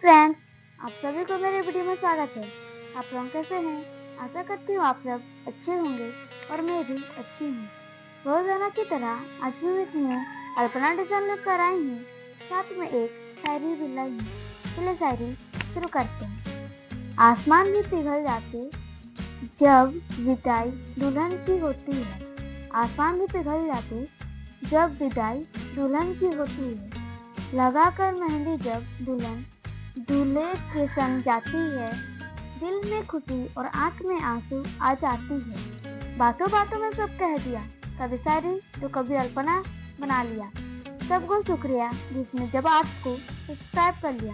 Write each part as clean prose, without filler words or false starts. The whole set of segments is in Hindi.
फ्रेंड्स, आप सभी को मेरे वीडियो में स्वागत है। आप लोग कैसे हैं? आशा करती हूँ आप सब अच्छे होंगे और मैं भी अच्छी हूँ। रोजाना की तरह आज भी एक न्यू अल्पना डिजाइन लेकर आई हूँ। साथ में एक शायरी भी लाई हूँ। चलिए शायरी शुरू करते हैं। आसमान भी पिघल जाते जब विदाई दुल्हन की होती है। आसमान भी पिघल जाते जब विदाई दुल्हन की होती है। लगाकर मेहंदी जब दुल्हन दूल्हे के संग जाती है, दिल में खुशी और आंख में आंसू आ जाती है। बातों बातों में सब कह दिया, कभी शायरी तो कभी अल्पना बना लिया। सबको शुक्रिया जिसने जबार्ट को सब्सक्राइब कर लिया।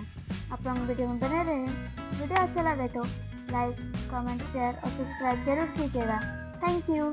आप लोग वीडियो में बने रहे। वीडियो अच्छा लगे तो लाइक, कमेंट, शेयर और सब्सक्राइब जरूर कीजिएगा। Thank you.